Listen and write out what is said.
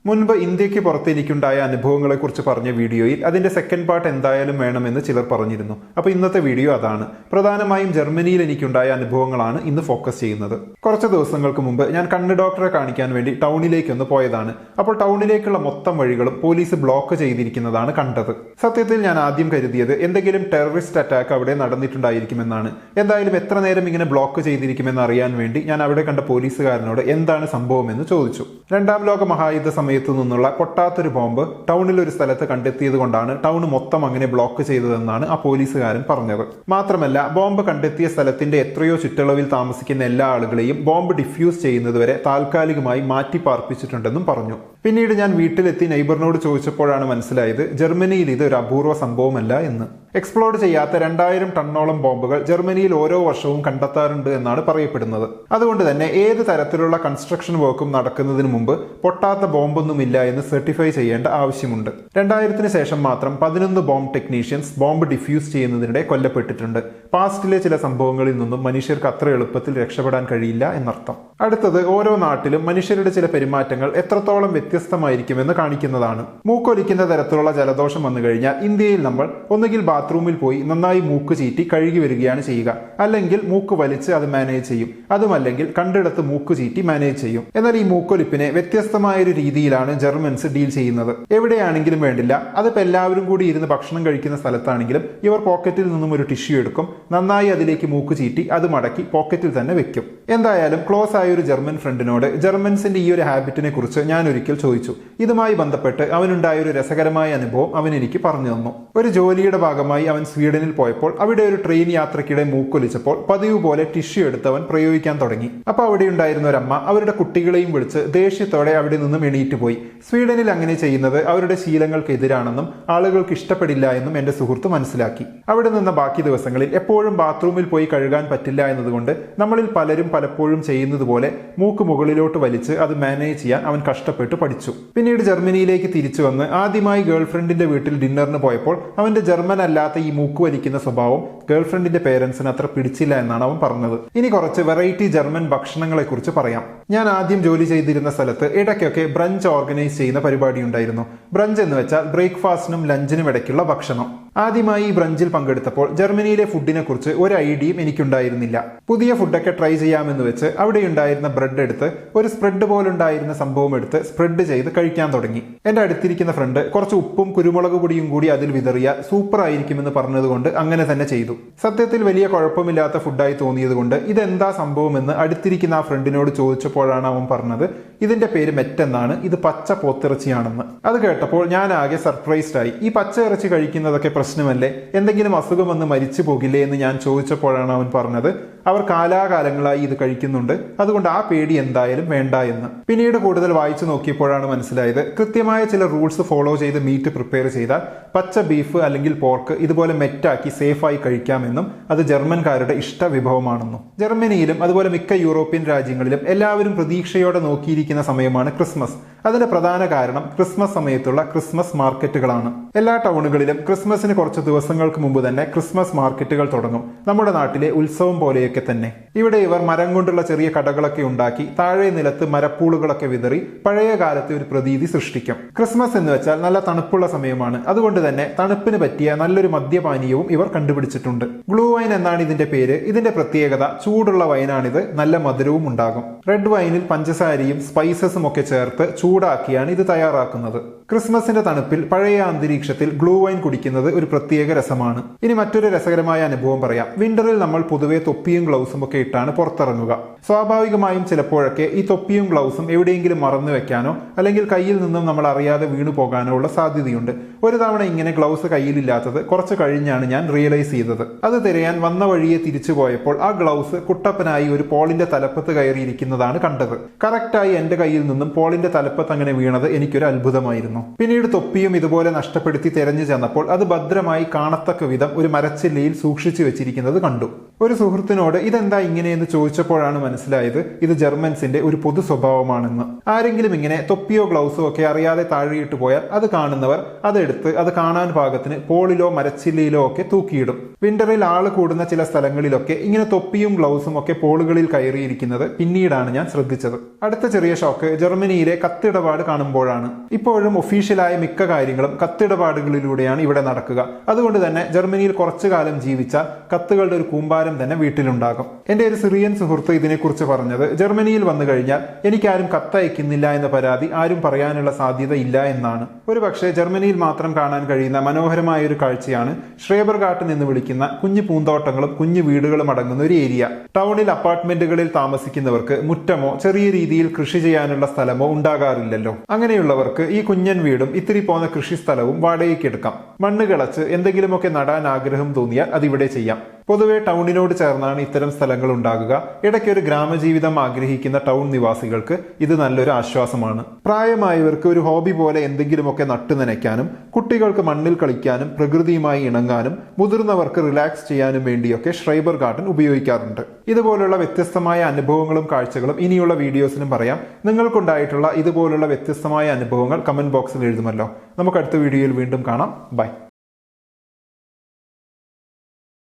മുൻപ് ഇന്ത്യക്ക് പുറത്തെനിക്കുണ്ടായ അനുഭവങ്ങളെക്കുറിച്ച് പറഞ്ഞ വീഡിയോയിൽ അതിന്റെ സെക്കൻഡ് പാർട്ട് എന്തായാലും വേണമെന്ന് ചിലർ പറഞ്ഞിരുന്നു. അപ്പോൾ ഇന്നത്തെ വീഡിയോ അതാണ്. പ്രധാനമായും ജർമ്മനിയിൽ എനിക്കുണ്ടായ അനുഭവങ്ങളാണ് ഇന്ന് ഫോക്കസ് ചെയ്യുന്നത്. കുറച്ച് ദിവസങ്ങൾക്ക് മുമ്പ് ഞാൻ കണ്ണ് ഡോക്ടറെ കാണിക്കാൻ വേണ്ടി ടൗണിലേക്കൊന്ന് പോയതാണ്. അപ്പോൾ ടൗണിലേക്കുള്ള മൊത്തം വഴികളും പോലീസ് ബ്ലോക്ക് ചെയ്തിരിക്കുന്നതാണ് കണ്ടത്. സത്യത്തിൽ ഞാൻ ആദ്യം കരുതിയത് എന്തെങ്കിലും ടെററിസ്റ്റ് അറ്റാക്ക് അവിടെ നടന്നിട്ടുണ്ടായിരിക്കുമെന്നാണ്. എന്തായാലും എത്ര നേരം ഇങ്ങനെ ബ്ലോക്ക് ചെയ്തിരിക്കുമെന്ന് അറിയാൻ വേണ്ടി ഞാൻ അവിടെ കണ്ട പോലീസുകാരനോട് എന്താണ് സംഭവമെന്ന് ചോദിച്ചു. രണ്ടാം ലോക മഹായുദ്ധ സമയത്തു നിന്നുള്ള പൊട്ടാത്തൊരു ബോംബ് ടൗണിൽ ഒരു സ്ഥലത്ത് കണ്ടെത്തിയത് കൊണ്ടാണ് ടൗൺ മൊത്തം അങ്ങനെ ബ്ലോക്ക് ചെയ്തതെന്നാണ് ആ പോലീസുകാരൻ പറഞ്ഞത്. മാത്രമല്ല, ബോംബ് കണ്ടെത്തിയ സ്ഥലത്തിന്റെ എത്രയോ ചുറ്റളവിൽ താമസിക്കുന്ന എല്ലാ ആളുകളെയും ബോംബ് ഡിഫ്യൂസ് ചെയ്യുന്നതുവരെ താൽക്കാലികമായി മാറ്റി പാർപ്പിച്ചിട്ടുണ്ടെന്നും പറഞ്ഞു. പിന്നീട് ഞാൻ വീട്ടിലെത്തി നെയ്ബറിനോട് ചോദിച്ചപ്പോഴാണ് മനസ്സിലായത് ജർമ്മനിയിൽ ഇത് ഒരു അപൂർവ സംഭവമല്ല എന്ന്. എക്സ്പ്ലോഡ് ചെയ്യാത്ത 2000 ടണ്ണോളം ബോംബുകൾ ജർമ്മനിയിൽ ഓരോ വർഷവും കണ്ടെത്താറുണ്ട് എന്നാണ് പറയപ്പെടുന്നത്. അതുകൊണ്ട് തന്നെ ഏത് തരത്തിലുള്ള കൺസ്ട്രക്ഷൻ വർക്കും നടക്കുന്നതിന് മുമ്പ് പൊട്ടാത്ത ബോംബൊന്നുമില്ല എന്ന് സർട്ടിഫൈ ചെയ്യേണ്ട ആവശ്യമുണ്ട്. 2000-ന് ശേഷം മാത്രം 11 ബോംബ് ടെക്നീഷ്യൻസ് ബോംബ് ഡിഫ്യൂസ് ചെയ്യുന്നതിനിടെ കൊല്ലപ്പെട്ടിട്ടുണ്ട്. പാസ്റ്റിലെ ചില സംഭവങ്ങളിൽ നിന്നും മനുഷ്യർക്ക് അത്ര എളുപ്പത്തിൽ രക്ഷപ്പെടാൻ കഴിയില്ല എന്നർത്ഥം. അടുത്തത്, ഓരോ നാട്ടിലും മനുഷ്യരുടെ ചില പെരുമാറ്റങ്ങൾ എത്രത്തോളം വ്യത്യസ്തമായിരിക്കുമെന്ന് കാണിക്കുന്നതാണ്. മൂക്കൊലിക്കുന്ന തരത്തിലുള്ള ജലദോഷം വന്നു കഴിഞ്ഞാൽ ഇന്ത്യയിൽ നമ്മൾ ഒന്നുകിൽ ബാത്റൂമിൽ പോയി നന്നായി മൂക്ക് ചീറ്റി കഴുകി വരികയാണ് ചെയ്യുക, അല്ലെങ്കിൽ മൂക്ക് വലിച്ച് അത് മാനേജ് ചെയ്യും. അതുമല്ലെങ്കിൽ കണ്ടിടത്ത് മൂക്ക് ചീറ്റി മാനേജ് ചെയ്യും. എന്നാൽ ഈ മൂക്കൊലിപ്പിനെ വ്യത്യസ്തമായ ഒരു രീതിയിലാണ് ജർമ്മൻസ് ഡീൽ ചെയ്യുന്നത്. എവിടെയാണെങ്കിലും വേണ്ടില്ല, അതിപ്പോൾ എല്ലാവരും കൂടി ഇരുന്ന് ഭക്ഷണം കഴിക്കുന്ന സ്ഥലത്താണെങ്കിലും ഇവർ പോക്കറ്റിൽ നിന്നും ഒരു ടിഷ്യൂ എടുക്കും, നന്നായി അതിലേക്ക് മൂക്ക് ചീറ്റി അത് മടക്കി പോക്കറ്റിൽ തന്നെ വെക്കും. എന്തായാലും ക്ലോസ് ആയ ഒരു ജർമ്മൻ ഫ്രണ്ടിനോട് ജർമ്മൻസിന്റെ ഈ ഒരു ഹാബിറ്റിനെ കുറിച്ച് ഞാൻ ഒരിക്കൽ ചോദിച്ചു. ഇതുമായി ബന്ധപ്പെട്ട് അവനുണ്ടായ ഒരു രസകരമായ അനുഭവം അവൻ എനിക്ക് പറഞ്ഞു തന്നു. ഒരു ജോലിയുടെ ഭാഗമായി അവൻ സ്വീഡനിൽ പോയപ്പോൾ അവിടെ ഒരു ട്രെയിൻ യാത്രക്കിടെ മൂക്കൊലിച്ചപ്പോൾ പതിവ് പോലെ ടിഷ്യൂ എടുത്ത് അവൻ പ്രയോഗിക്കാൻ തുടങ്ങി. അപ്പോൾ അവിടെ ഉണ്ടായിരുന്ന ഒരമ്മ അവരുടെ കുട്ടികളെയും വിളിച്ച് ദേഷ്യത്തോടെ അവിടെ നിന്നും എണീറ്റ് പോയി. സ്വീഡനിൽ അങ്ങനെ ചെയ്യുന്നത് അവരുടെ ശീലങ്ങൾക്ക് എതിരാണെന്നും ആളുകൾക്ക് ഇഷ്ടപ്പെടില്ല എന്നും എന്റെ സുഹൃത്ത് മനസ്സിലാക്കി. അവിടെ നിന്ന് ബാക്കി ദിവസങ്ങളിൽ എപ്പോഴും ബാത്റൂമിൽ പോയി കഴുകാൻ പറ്റില്ല എന്നതുകൊണ്ട് നമ്മളിൽ പലരും പലപ്പോഴും ചെയ്യുന്നത് പോലെ മൂക്ക് മുകളിലോട്ട് വലിച്ച് അത് മാനേജ് ചെയ്യാൻ അവൻ കഷ്ടപ്പെട്ട് പഠിച്ചു. പിന്നീട് ജർമ്മനിയിലേക്ക് തിരിച്ചു വന്ന് ആദ്യമായി ഗേൾഫ്രണ്ടിന്റെ വീട്ടിൽ ഡിന്നറിന് പോയപ്പോൾ അവന്റെ ജർമ്മൻ അല്ലാത്ത ഈ മൂക്ക് വലിക്കുന്ന സ്വഭാവം ഗേൾഫ്രണ്ടിന്റെ പേരൻസിന് അത്ര പിടിച്ചില്ല എന്നാണ് അവൻ പറഞ്ഞത്. ഇനി കുറച്ച് വെറൈറ്റി ജർമ്മൻ ഭക്ഷണങ്ങളെ കുറിച്ച് പറയാം. ഞാൻ ആദ്യം ജോലി ചെയ്തിരുന്ന സ്ഥലത്ത് ഇടയ്ക്കൊക്കെ ബ്രഞ്ച് ഓർഗനൈസ് ചെയ്യുന്ന പരിപാടി ഉണ്ടായിരുന്നു. ബ്രഞ്ച് എന്ന് വെച്ചാൽ ബ്രേക്ക്ഫാസ്റ്റിനും ലഞ്ചിനും ഇടയ്ക്കുള്ള ഭക്ഷണം. ആദ്യമായി ഈ ബ്രഞ്ചിൽ പങ്കെടുത്തപ്പോൾ ജർമ്മനിയിലെ ഫുഡിനെ കുറിച്ച് ഒരു ഐഡിയയും എനിക്കുണ്ടായിരുന്നില്ല. പുതിയ ഫുഡൊക്കെ ട്രൈ ചെയ്യാമെന്ന് വെച്ച് അവിടെ ഉണ്ടായിരുന്ന ബ്രെഡ് എടുത്ത് ഒരു സ്പ്രെഡ് പോലുണ്ടായിരുന്ന സംഭവം എടുത്ത് സ്പ്രെഡ് ചെയ്ത് കഴിക്കാൻ തുടങ്ങി. എന്റെ അടുത്തിരിക്കുന്ന ഫ്രണ്ട് കുറച്ച് ഉപ്പും കുരുമുളക് പൊടിയും കൂടി അതിൽ വിതറിയാൽ സൂപ്പർ ആയിരിക്കുമെന്ന് പറഞ്ഞതുകൊണ്ട് അങ്ങനെ തന്നെ ചെയ്തു. സത്യത്തിൽ വലിയ കുഴപ്പമില്ലാത്ത ഫുഡായി തോന്നിയത് കൊണ്ട് ഇതെന്താ സംഭവമെന്ന് അടുത്തിരിക്കുന്ന ആ ഫ്രണ്ടിനോട് ചോദിച്ചപ്പോഴാണ് അവൻ പറഞ്ഞത് ഇതിന്റെ പേര് മെറ്റെന്നാണ്, ഇത് പച്ച പോത്തിറച്ചിയാണെന്ന്. അത് കേട്ടപ്പോൾ ഞാൻ ആകെ സർപ്രൈസ്ഡ് ആയി. ഈ പച്ച ഇറച്ചി കഴിക്കുന്നതൊക്കെ പ്രശ്നമല്ലേ, എന്തെങ്കിലും അസുഖം വന്ന് മരിച്ചു പോകില്ലേ എന്ന് ഞാൻ ചോദിച്ചപ്പോഴാണ് അവൻ പറഞ്ഞത് അവർ കാലാകാലങ്ങളായി ഇത് കഴിക്കുന്നുണ്ട്, അതുകൊണ്ട് ആ പേടി എന്തായാലും വേണ്ട എന്ന്. പിന്നീട് കൂടുതൽ വായിച്ചു നോക്കിയപ്പോഴാണ് മനസ്സിലായത് കൃത്യമായ ചില റൂൾസ് ഫോളോ ചെയ്ത് മീറ്റ് പ്രിപ്പയർ ചെയ്താൽ പച്ച ബീഫ് അല്ലെങ്കിൽ പോർക്ക് ഇതുപോലെ മെറ്റാക്കി സേഫായി കഴിക്കാമെന്നും അത് ജർമ്മൻകാരുടെ ഇഷ്ട വിഭവമാണെന്നും. ജർമ്മനിയിലും അതുപോലെ മിക്ക യൂറോപ്യൻ രാജ്യങ്ങളിലും എല്ലാവരും പ്രതീക്ഷയോടെ നോക്കിയിരിക്കുന്ന സമയമാണ് ക്രിസ്മസ്. അതിന്റെ പ്രധാന കാരണം ക്രിസ്മസ് സമയത്തുള്ള ക്രിസ്മസ് മാർക്കറ്റുകളാണ്. എല്ലാ ടൗണുകളിലും ക്രിസ്മസിന് കുറച്ച് ദിവസങ്ങൾക്ക് മുമ്പ് തന്നെ ക്രിസ്മസ് മാർക്കറ്റുകൾ തുടങ്ങും. നമ്മുടെ നാട്ടിലെ ഉത്സവം പോലെയൊക്കെ തന്നെ. ഇവിടെ ഇവർ മരം കൊണ്ടുള്ള ചെറിയ കടകളൊക്കെ ഉണ്ടാക്കി താഴെ നിലത്ത് മരപ്പൂളുകളൊക്കെ വിതറി പഴയ കാലത്തെ ഒരു പ്രതീതി സൃഷ്ടിക്കും. ക്രിസ്മസ് എന്ന് വെച്ചാൽ നല്ല തണുപ്പുള്ള സമയമാണ്. അതുകൊണ്ട് തന്നെ തണുപ്പിന് പറ്റിയ നല്ലൊരു മദ്യപാനീയവും ഇവർ കണ്ടുപിടിച്ചിട്ടുണ്ട്. ഗ്ലൂ വൈൻ എന്നാണ് ഇതിന്റെ പേര്. ഇതിന്റെ പ്രത്യേകത ചൂടുള്ള വൈനാണിത്, നല്ല മധുരവും ഉണ്ടാകും. റെഡ് വൈനിൽ പഞ്ചസാരയും സ്പൈസസും ഒക്കെ ചേർത്ത് ചൂടാക്കിയാണ് ഇത് തയ്യാറാക്കുന്നത്. ക്രിസ്മസിന്റെ തണുപ്പിൽ പഴയ അന്തരീക്ഷത്തിൽ ഗ്ലൂ വൈൻ കുടിക്കുന്നത് ഒരു പ്രത്യേക രസമാണ്. ഇനി മറ്റൊരു രസകരമായ അനുഭവം പറയാം. വിന്ററിൽ നമ്മൾ പൊതുവെ തൊപ്പിയും ഗ്ലൗസും ഒക്കെ ഇട്ടാണ് പുറത്തിറങ്ങുക. സ്വാഭാവികമായും ചിലപ്പോഴൊക്കെ ഈ തൊപ്പിയും ഗ്ലൗസും എവിടെയെങ്കിലും മറന്നു വെക്കാനോ അല്ലെങ്കിൽ കയ്യിൽ നിന്നും നമ്മൾ അറിയാതെ വീണു പോകാനോ ഉള്ള സാധ്യതയുണ്ട്. ഒരു തവണ ഇങ്ങനെ ഗ്ലൗസ് കയ്യിലില്ലാത്തത് കുറച്ച് കഴിഞ്ഞാണ് ഞാൻ റിയലൈസ് ചെയ്തത്. അത് തിരയാൻ വന്ന വഴിയെ തിരിച്ചു പോയപ്പോൾ ആ ഗ്ലൗസ് കുട്ടപ്പനായി ഒരു പോളിന്റെ തലപ്പത്ത് കയറിയിരിക്കുന്നതാണ് കണ്ടത്. കറക്റ്റായി എന്റെ കയ്യിൽ നിന്നും പോളിന്റെ തലപ്പത്ത് അങ്ങനെ വീണത് എനിക്കൊരു അത്ഭുതമായിരുന്നു. പിന്നീട് തൊപ്പിയും ഇതുപോലെ നഷ്ടപ്പെടുത്തി തെരഞ്ഞു ചെന്നപ്പോൾ അത് ഭദ്രമായി കാണത്തക്ക വിധം ഒരു മരച്ചില്ലയിൽ സൂക്ഷിച്ചു വെച്ചിരിക്കുന്നത് കണ്ടു. ഒരു സുഹൃത്തിനോട് ഇതെന്താ ഇങ്ങനെയെന്ന് ചോദിച്ചപ്പോഴാണ് മനസ്സിലായത് ഇത് ജർമ്മൻസിന്റെ ഒരു പൊതു സ്വഭാവമാണെന്ന്. ആരെങ്കിലും ഇങ്ങനെ തൊപ്പിയോ ഗ്ലൗസോ ഒക്കെ അറിയാതെ താഴെയിട്ട് പോയാൽ അത് കാണുന്നവർ അതെടുത്ത് പുല്ലെടുത്ത് അത് കാണാൻ പാകത്തിന് പോളിലോ മരച്ചില്ലയിലോ ഒക്കെ തൂക്കിയിടും. വിന്ററിൽ ആള് കൂടുന്ന ചില സ്ഥലങ്ങളിലൊക്കെ ഇങ്ങനെ തൊപ്പിയും ഗ്ലൗസും ഒക്കെ പോളുകളിൽ കയറിയിരിക്കുന്നത് പിന്നീടാണ് ഞാൻ ശ്രദ്ധിച്ചത്. അടുത്ത ചെറിയ ഷോക്ക് ജർമ്മനിയിലെ കത്തിടപാട് കാണുമ്പോഴാണ്. ഇപ്പോഴും ഒഫീഷ്യലായ മിക്ക കാര്യങ്ങളും കത്തിടപാടുകളിലൂടെയാണ് ഇവിടെ നടക്കുക. അതുകൊണ്ട് തന്നെ ജർമ്മനിയിൽ കുറച്ചു കാലം ജീവിച്ചാൽ കത്തുകളുടെ ഒരു കൂമ്പാരം തന്നെ വീട്ടിലുണ്ടാകും. എന്റെ ഒരു സിറിയൻ സുഹൃത്ത് ഇതിനെക്കുറിച്ച് പറഞ്ഞത്, ജർമ്മനിയിൽ വന്നു കഴിഞ്ഞാൽ എനിക്കാരും കത്തയക്കുന്നില്ല എന്ന പരാതി ആരും പറയാനുള്ള സാധ്യത ഇല്ല എന്നാണ്. ഒരു പക്ഷേ ജർമ്മനിയിൽ മാത്രം കാണാൻ കഴിയുന്ന മനോഹരമായ ഒരു കാഴ്ചയാണ് ഷ്രേബർ ഗാർട്ടൻ എന്ന് വിളിക്കുന്ന കുഞ്ഞു പൂന്തോട്ടങ്ങളും കുഞ്ഞു വീടുകളും അടങ്ങുന്ന ഒരു ഏരിയ. ടൗണിൽ അപ്പാർട്ട്മെന്റുകളിൽ താമസിക്കുന്നവർക്ക് മുറ്റമോ ചെറിയ രീതിയിൽ കൃഷി ചെയ്യാനുള്ള സ്ഥലമോ ഉണ്ടാകാറില്ലല്ലോ. അങ്ങനെയുള്ളവർക്ക് ഈ കുഞ്ഞൻ വീടും ഇത്തിരി പോന്ന കൃഷി സ്ഥലവും വാടകയ്ക്ക് എടുക്കാം. മണ്ണ് കിളച്ച് എന്തെങ്കിലുമൊക്കെ നടാൻ ആഗ്രഹം തോന്നിയാൽ അതിവിടെ ചെയ്യാം. പൊതുവെ ടൗണിനോട് ചേർന്നാണ് ഇത്തരം സ്ഥലങ്ങൾ ഉണ്ടാകുക. ഇടയ്ക്ക് ഒരു ഗ്രാമജീവിതം ആഗ്രഹിക്കുന്ന ടൗൺ നിവാസികൾക്ക് ഇത് നല്ലൊരു ആശ്വാസമാണ്. പ്രായമായവർക്ക് ഒരു ഹോബി പോലെ എന്തെങ്കിലുമൊക്കെ നട്ടു നനയ്ക്കാനും, കുട്ടികൾക്ക് മണ്ണിൽ കളിക്കാനും പ്രകൃതിയുമായി ഇണങ്ങാനും, മുതിർന്നവർക്ക് റിലാക്സ് ചെയ്യാനും വേണ്ടിയൊക്കെ ഷ്രൈബർ ഗാർഡൻ ഉപയോഗിക്കാറുണ്ട്. ഇതുപോലുള്ള വ്യത്യസ്തമായ അനുഭവങ്ങളും കാഴ്ചകളും ഇനിയുള്ള വീഡിയോസിലും പറയാം. നിങ്ങൾക്കുണ്ടായിട്ടുള്ള ഇതുപോലുള്ള വ്യത്യസ്തമായ അനുഭവങ്ങൾ കമന്റ് ബോക്സിൽ എഴുതുമല്ലോ. നമുക്ക് അടുത്ത വീഡിയോയിൽ വീണ്ടും കാണാം. ബൈ.